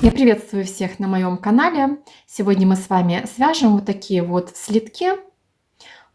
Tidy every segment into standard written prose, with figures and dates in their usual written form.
Я приветствую всех на моем канале. Сегодня мы с вами свяжем вот такие вот слитки.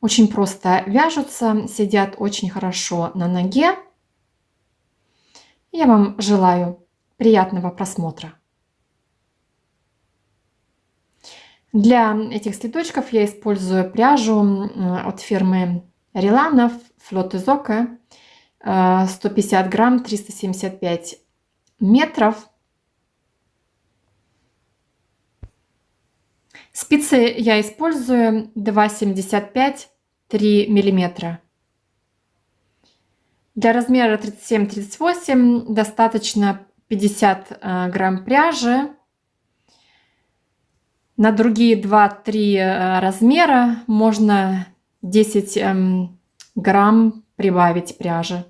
Очень просто вяжутся, сидят очень хорошо на ноге. Я вам желаю приятного просмотра. Для этих слиточков я использую пряжу от фирмы Риланов Flotte Zoque 150 грамм, 375 метров. Спицы я использую 2,75, 3 миллиметра. Для размера 37-38 достаточно 50 грамм пряжи. На другие 2-3 размера можно 10 грамм прибавить пряжи.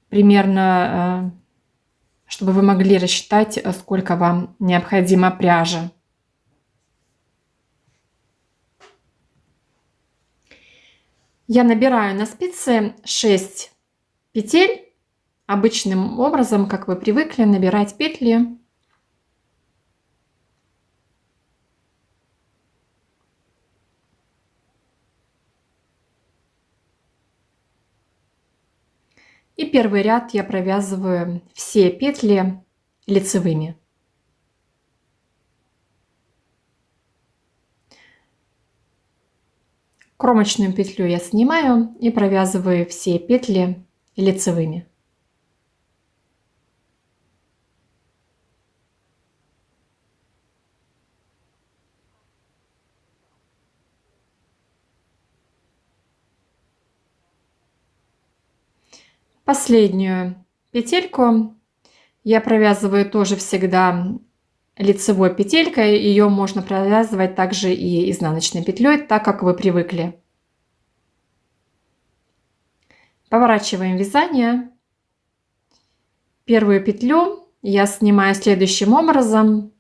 Примерно, чтобы вы могли рассчитать, сколько вам необходимо пряжи. Я набираю на спицы 6 петель. Обычным образом, как вы привыкли, набирать петли. И первый ряд я провязываю все петли лицевыми. Кромочную петлю я снимаю и провязываю все петли лицевыми. Последнюю петельку я провязываю тоже всегда лицевой петелькой. Ее можно провязывать также и изнаночной петлей, так как вы привыкли. Поворачиваем вязание. Первую петлю я снимаю следующим образом.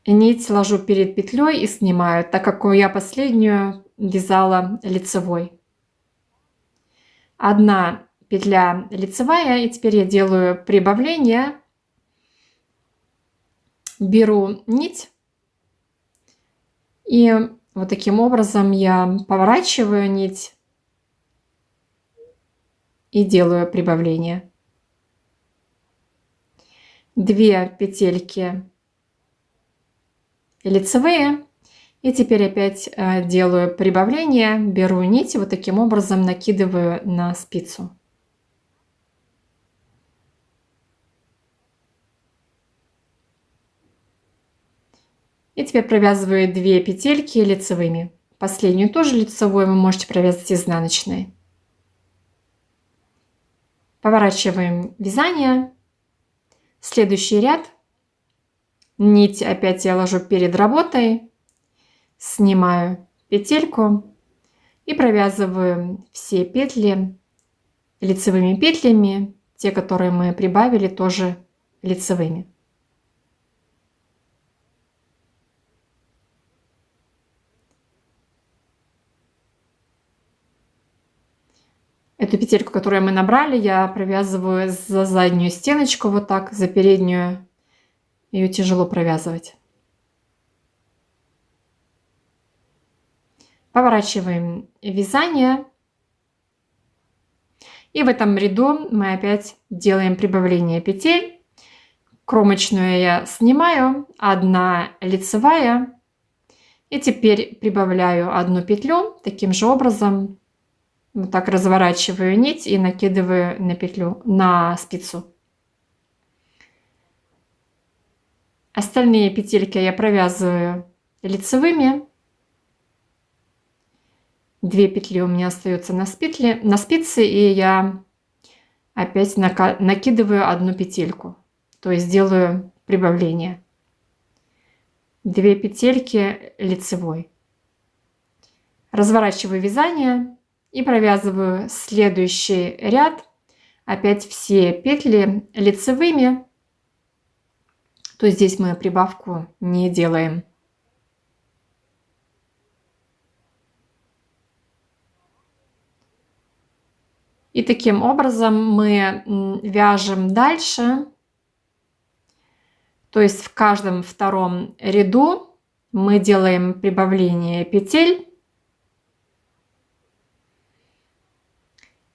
Нить ложу перед петлей и снимаю, так как я последнюю вязала лицевой. Одна петля лицевая, и теперь я делаю прибавление. Беру нить и вот таким образом я поворачиваю нить и делаю прибавление. 2 петельки лицевые, и теперь опять делаю прибавление, беру нить и вот таким образом накидываю на спицу. И теперь провязываю 2 петельки лицевыми. Последнюю тоже лицевой вы можете провязать изнаночной. Поворачиваем вязание. Следующий ряд. Нить опять я ложу перед работой. Снимаю петельку и провязываю все петли лицевыми петлями. Те, которые мы прибавили, тоже лицевыми. Эту петельку, которую мы набрали, я провязываю за заднюю стеночку, вот так, за переднюю. Ее тяжело провязывать. Поворачиваем вязание. И в этом ряду мы опять делаем прибавление петель. Кромочную я снимаю, одна лицевая. И теперь прибавляю одну петлю таким же образом. Вот так разворачиваю нить и накидываю на петлю, на спицу. Остальные петельки я провязываю лицевыми. 2 петли у меня остаются на спице, и я опять накидываю одну петельку, то есть делаю прибавление. 2 петельки лицевой. Разворачиваю вязание и провязываю следующий ряд. Опять все петли лицевыми. То есть здесь мы прибавку не делаем. И таким образом мы вяжем дальше То есть в каждом втором ряду мы делаем прибавление петель.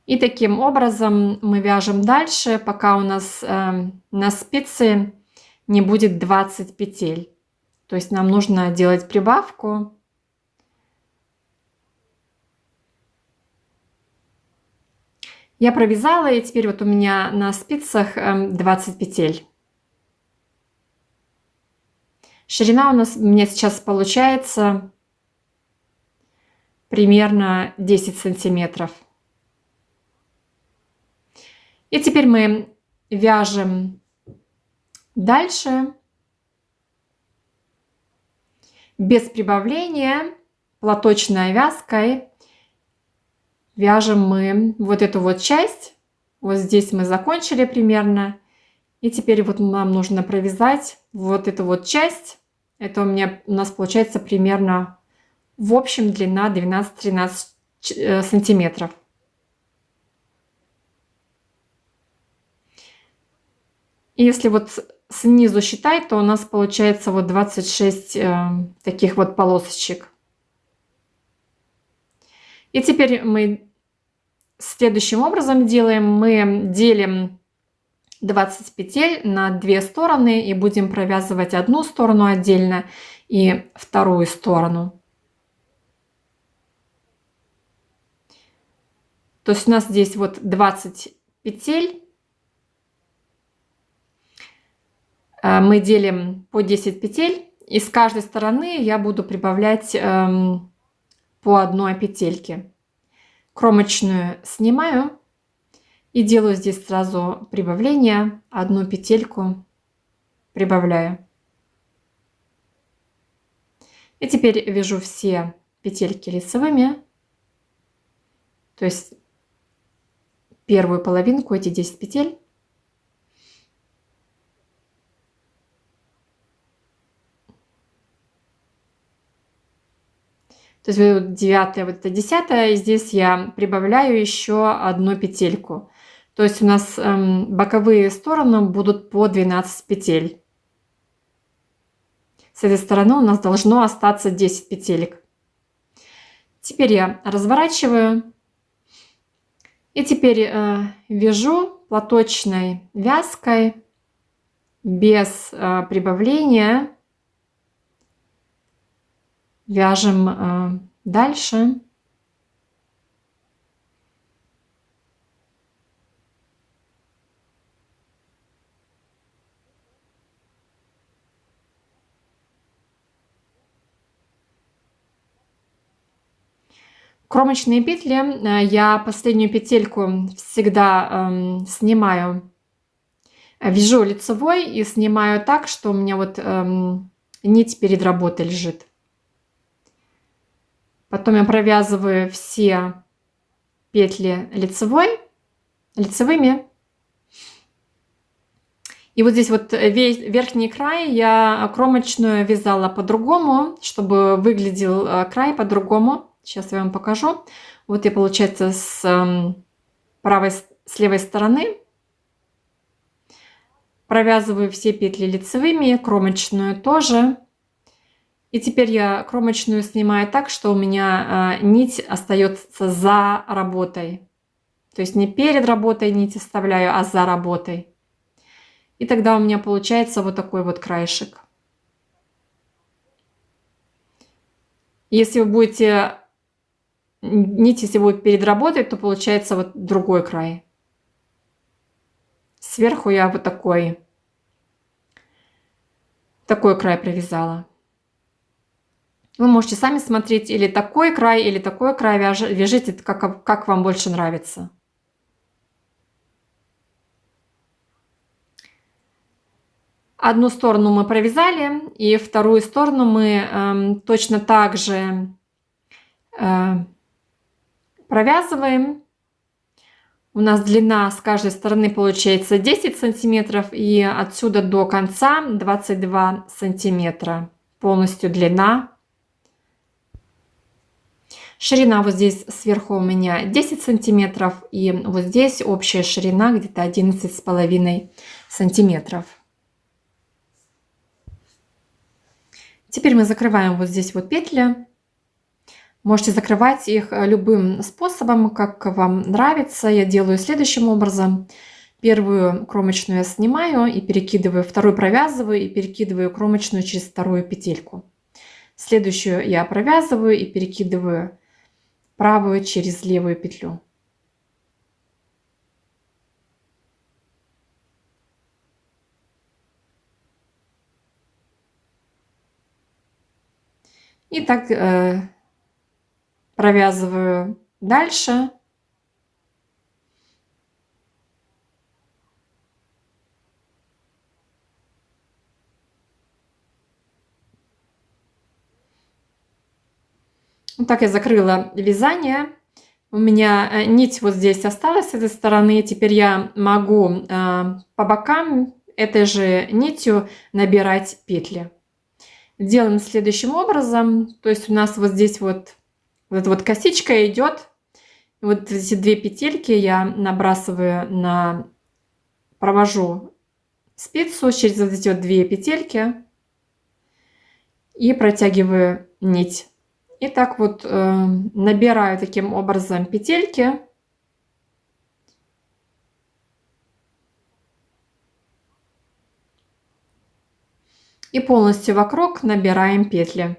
И таким образом мы вяжем дальше, пока у нас на спице не будет 20 петель. То есть нам нужно делать прибавку. Я провязала, и теперь вот у меня на спицах 20 петель. Ширина у меня сейчас получается примерно 10 сантиметров. И теперь мы вяжем дальше без прибавления, платочной вязкой. Вяжем мы вот эту вот часть. Вот здесь мы закончили примерно. И теперь вот нам нужно провязать вот эту вот часть. Это у нас получается примерно в общем длина 12-13 сантиметров. И если вот снизу считать, то у нас получается вот 26 таких вот полосочек. И теперь мы следующим образом делаем. Мы делим 20 петель на две стороны и будем провязывать одну сторону отдельно и вторую сторону. То есть у нас здесь вот 20 петель. Мы делим по 10 петель, и с каждой стороны я буду прибавлять по одной петельке. Кромочную снимаю и делаю здесь сразу прибавление, одну петельку прибавляю. И теперь вяжу все петельки лицевыми, то есть первую половинку, эти 10 петель. То есть вот 9, вот это 10, и здесь я прибавляю еще одну петельку. То есть у нас боковые стороны будут по 12 петель. С этой стороны у нас должно остаться 10 петелек. Теперь я разворачиваю. И теперь вяжу платочной вязкой без прибавления. Вяжем дальше. Кромочные петли я последнюю петельку всегда снимаю, вяжу лицевой и снимаю так, что у меня вот нить перед работой лежит. Потом я провязываю все петли лицевыми. И вот здесь вот верхний край я кромочную вязала по-другому, чтобы выглядел край по-другому. Сейчас я вам покажу. Вот я, получается, с левой стороны провязываю все петли лицевыми, кромочную тоже. И теперь я кромочную снимаю так, что у меня нить остается за работой. То есть не перед работой нить оставляю, а за работой. И тогда у меня получается вот такой вот краешек. Если вы будете нить, если будет перед работой, то получается вот другой край. Сверху я вот такой край провязала. Вы можете сами смотреть или такой край вяжите, как вам больше нравится. Одну сторону мы провязали, и вторую сторону мы точно так же провязываем. У нас длина с каждой стороны получается 10 сантиметров, и отсюда до конца 22 сантиметра полностью длина. Ширина вот здесь сверху у меня 10 сантиметров, и вот здесь общая ширина где-то 11,5 сантиметров. Теперь мы закрываем вот здесь вот петли. Можете закрывать их любым способом, как вам нравится. Я делаю следующим образом. Первую кромочную я снимаю и перекидываю, вторую провязываю и перекидываю кромочную через вторую петельку. Следующую я провязываю и перекидываю правую через левую петлю. И так провязываю дальше. Вот так я закрыла вязание. У меня нить вот здесь осталась с этой стороны. Теперь я могу по бокам этой же нитью набирать петли. Делаем следующим образом. То есть у нас вот здесь вот эта вот косичка идет. Вот эти две петельки я набрасываю провожу спицу через вот эти вот две петельки и протягиваю нить. И так вот набираю таким образом петельки. И полностью вокруг набираем петли.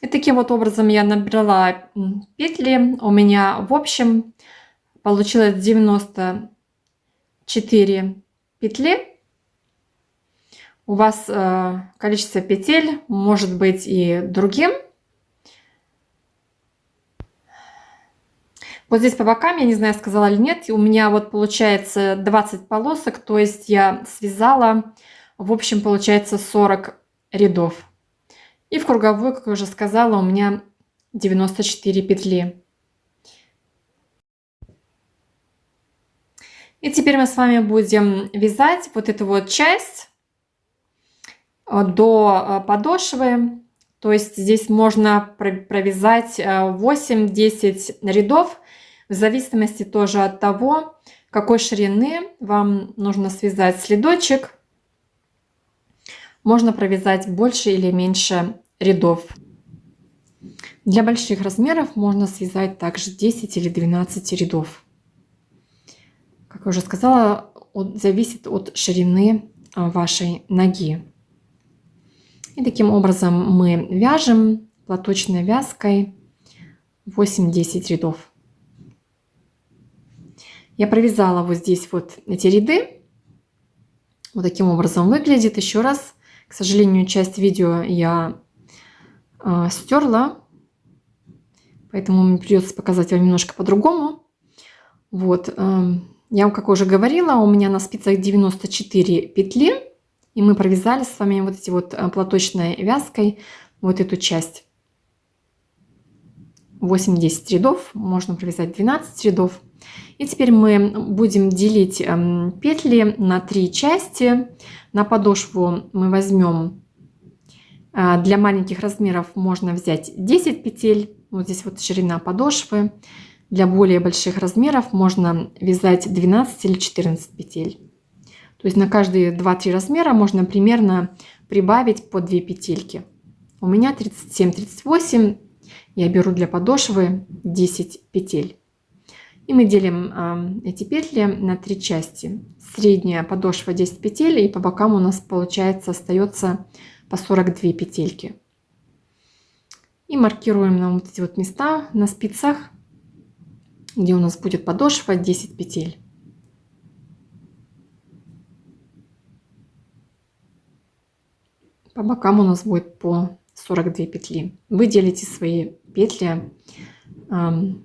И таким вот образом я набрала петли. У меня в общем получилось 94 петли. У вас количество петель может быть и другим. Вот здесь по бокам, я не знаю, сказала или нет, у меня вот получается 20 полосок, то есть я связала, в общем, получается 40 рядов. И в круговую, как я уже сказала, у меня 94 петли. И теперь мы с вами будем вязать вот эту вот часть до подошвы. То есть здесь можно провязать 8-10 рядов, в зависимости тоже от того, какой ширины вам нужно связать следочек. Можно провязать больше или меньше рядов. Для больших размеров можно связать также 10 или 12 рядов. Как я уже сказала, зависит от ширины вашей ноги. И таким образом мы вяжем платочной вязкой 8-10 рядов. Я провязала вот здесь вот эти ряды. Вот таким образом выглядит. Еще раз, к сожалению, часть видео я стерла, поэтому мне придется показать вам немножко по-другому. Вот, я вам, как уже говорила, у меня на спицах 94 петли, и мы провязали с вами вот эти вот платочной вязкой вот эту часть. 8-10 рядов, можно провязать 12 рядов. И теперь мы будем делить петли на 3 части. На подошву мы возьмем, для маленьких размеров можно взять 10 петель. Вот здесь вот ширина подошвы. Для более больших размеров можно вязать 12 или 14 петель. То есть на каждые 2-3 размера можно примерно прибавить по 2 петельки. У меня 37-38. Я беру для подошвы 10 петель. И мы делим эти петли на 3 части. Средняя подошва 10 петель, и по бокам у нас получается остается по 42 петельки. И маркируем нам вот эти вот места на спицах, где у нас будет подошва 10 петель. По бокам у нас будет по 42 петли. Вы делите свои петли в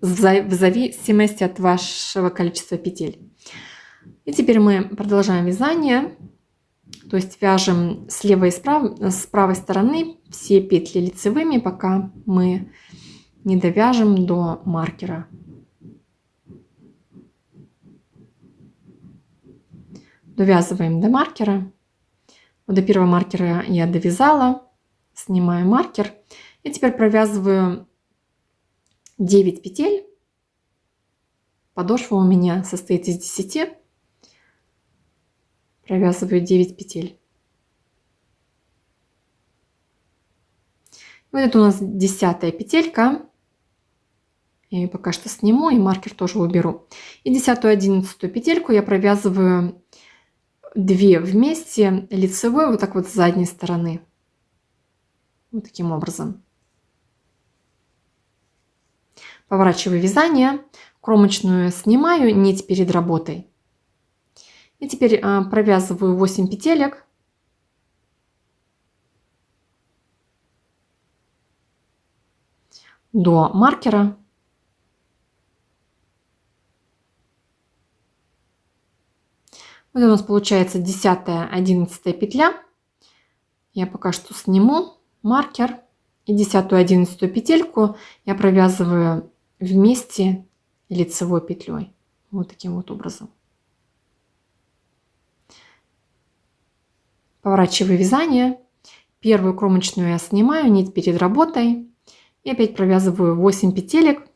зависимости от вашего количества петель. И теперь мы продолжаем вязание. То есть вяжем слева и с правой стороны все петли лицевыми, пока мы не довяжем до маркера. Довязываем до маркера. Вот до первого маркера я довязала, снимаю маркер и теперь провязываю 9 петель. Подошва у меня состоит из 10. Провязываю 9 петель. Вот это у нас 10-я петелька. Я ее пока что сниму и маркер тоже уберу. И 10-ю, 11-ю петельку я провязываю 2 вместе лицевой, вот так вот с задней стороны. Вот таким образом. Поворачиваю вязание, кромочную снимаю, нить перед работой. И теперь провязываю 8 петелек. До маркера. Вот у нас получается 10-я, 11-я петля. Я пока что сниму маркер. И 10-ю, 11-ю петельку я провязываю вместе лицевой петлей. Вот таким вот образом. Поворачиваю вязание. Первую кромочную я снимаю, нить перед работой. И опять провязываю 8 петелек.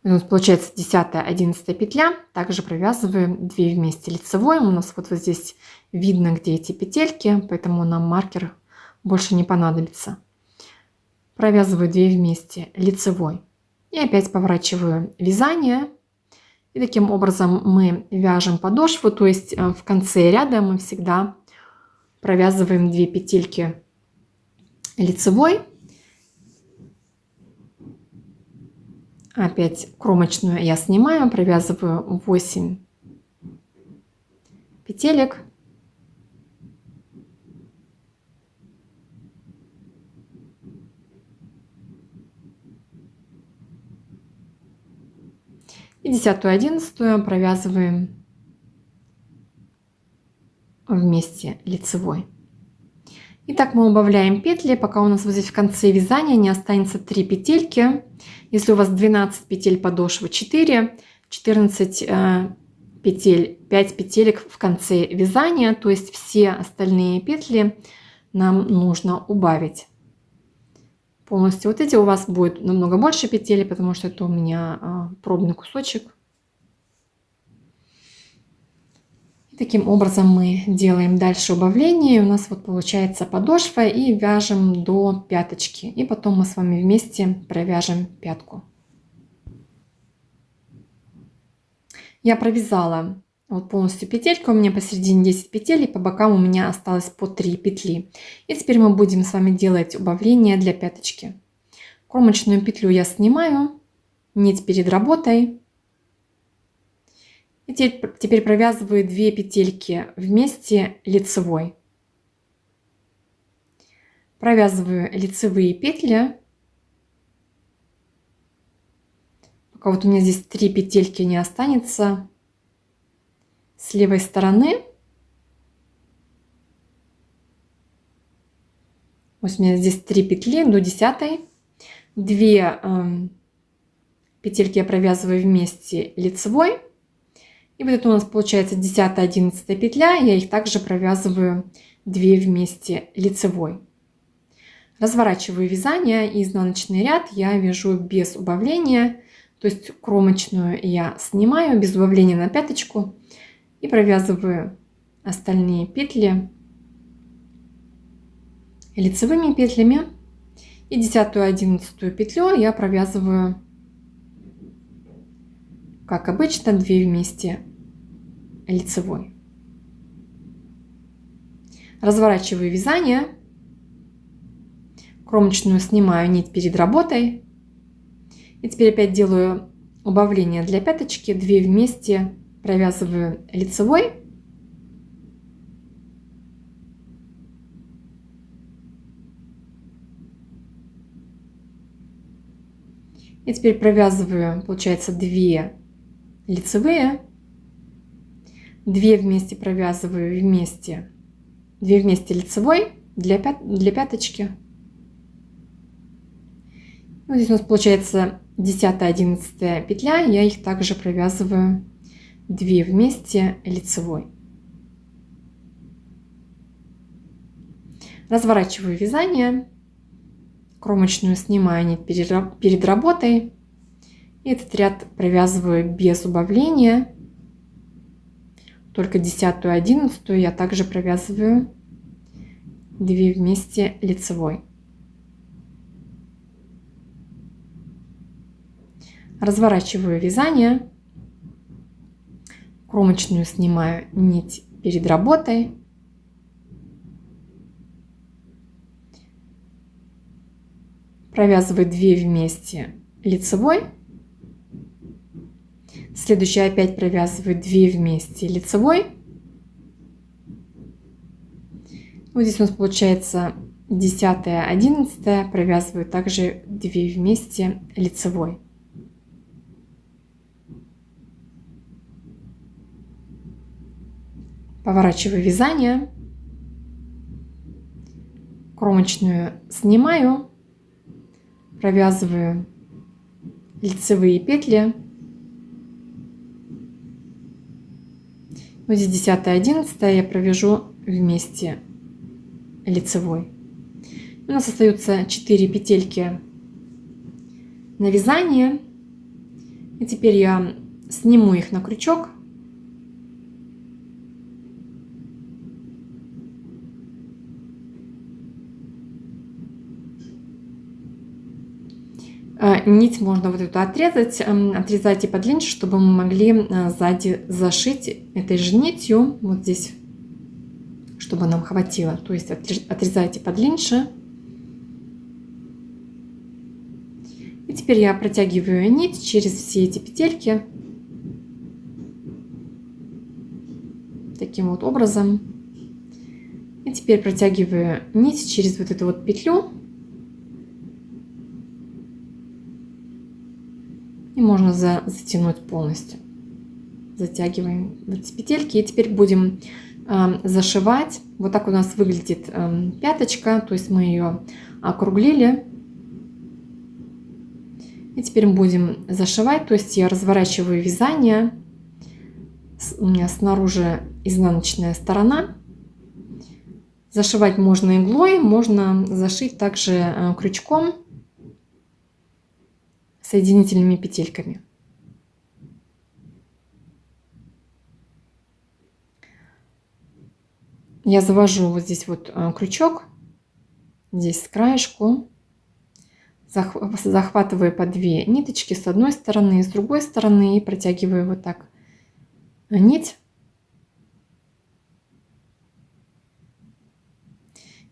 У нас получается 10-я, 11-я петля. Также провязываем 2 вместе лицевой. У нас вот здесь видно, где эти петельки, поэтому нам маркер больше не понадобится. Провязываю 2 вместе лицевой. И опять поворачиваю вязание. И таким образом мы вяжем подошву, то есть в конце ряда мы всегда провязываем 2 петельки лицевой. Опять кромочную я снимаю, провязываю 8 петелек. И 10-ю, 11-ю провязываем вместе лицевой. Итак, мы убавляем петли, пока у нас вот здесь в конце вязания не останется 3 петельки. Если у вас 12 петель подошвы, 4, 14 петель, 5 петелек в конце вязания, то есть все остальные петли нам нужно убавить. Полностью вот эти у вас будет намного больше петель, потому что это у меня пробный кусочек. Таким образом мы делаем дальше убавление. У нас вот получается подошва и вяжем до пяточки. И потом мы с вами вместе провяжем пятку. Я провязала вот полностью петельку. У меня посередине 10 петель, и по бокам у меня осталось по 3 петли. И теперь мы будем с вами делать убавление для пяточки. Кромочную петлю я снимаю, нить перед работой. И теперь провязываю 2 петельки вместе лицевой. Провязываю лицевые петли. Пока вот у меня здесь 3 петельки не останется. С левой стороны. Вот у меня здесь 3 петли до 10-й. 2 петельки я провязываю вместе лицевой. И вот это у нас получается 10-я, 11-я петля. Я их также провязываю 2 вместе лицевой. Разворачиваю вязание, и изнаночный ряд я вяжу без убавления. То есть кромочную я снимаю без убавления на пяточку. И провязываю остальные петли лицевыми петлями. И 10-ю, 11-ю петлю я провязываю, как обычно, 2 вместе лицевой. Разворачиваю вязание, кромочную снимаю, нить перед работой. И теперь опять делаю убавление для пяточки, 2 вместе провязываю лицевой. И теперь провязываю, получается, 2 лицевые. 2 вместе провязываю вместе, 2 вместе лицевой для пяточки. Вот здесь у нас получается 10-11 петля, я их также провязываю 2 вместе лицевой. Разворачиваю вязание, кромочную снимаю нить перед работой. Этот ряд провязываю без убавления. Только 10-11 я также провязываю 2 вместе лицевой. Разворачиваю вязание, кромочную снимаю нить перед работой. Провязываю 2 вместе лицевой. Следующее опять провязываю 2 вместе лицевой. Вот здесь у нас получается 10-11, провязываю также 2 вместе лицевой. Поворачиваю вязание, кромочную снимаю, провязываю лицевые петли. Вот здесь 10-11 я провяжу вместе лицевой. У нас остаются 4 петельки на вязание. И теперь я сниму их на крючок. Нить можно вот эту отрезать, отрезайте подлиннее, чтобы мы могли сзади зашить этой же нитью, вот здесь, чтобы нам хватило. То есть отрезайте подлиннее. И теперь я протягиваю нить через все эти петельки. Таким вот образом. И теперь протягиваю нить через вот эту вот петлю. И можно затянуть полностью. Затягиваем вот эти петельки. И теперь будем зашивать. Вот так у нас выглядит пяточка. То есть мы ее округлили. И теперь будем зашивать. То есть я разворачиваю вязание. У меня снаружи изнаночная сторона. Зашивать можно иглой, можно зашить также крючком, соединительными петельками. Я завожу вот здесь вот крючок, здесь с краешку, захватываю по 2 ниточки с одной стороны и с другой стороны и протягиваю вот так нить.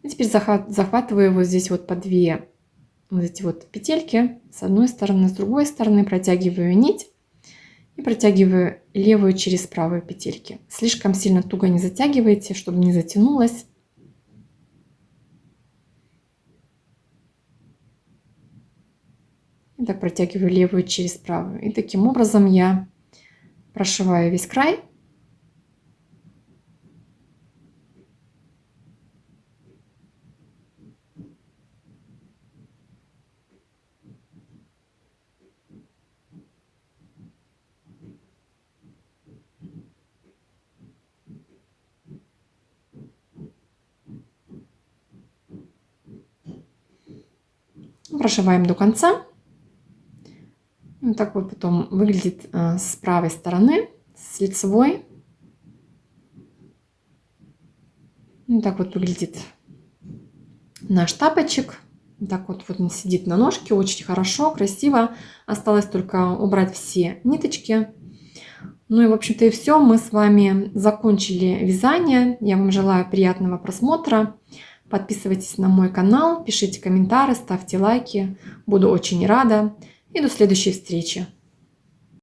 И теперь захватываю вот здесь вот по 2 вот эти вот петельки с одной стороны, с другой стороны, протягиваю нить и протягиваю левую через правую петельки. Слишком сильно туго не затягивайте, чтобы не затянулось. И так протягиваю левую через правую. И таким образом я прошиваю весь край. Прошиваем до конца. Вот так вот потом выглядит с правой стороны, с лицевой. Вот так вот выглядит наш тапочек. Вот так вот он сидит на ножке, очень хорошо, красиво. Осталось только убрать все ниточки. Ну и, в общем-то, и все. Мы с вами закончили вязание. Я вам желаю приятного просмотра. Подписывайтесь на мой канал, пишите комментарии, ставьте лайки. Буду очень рада. И до следующей встречи.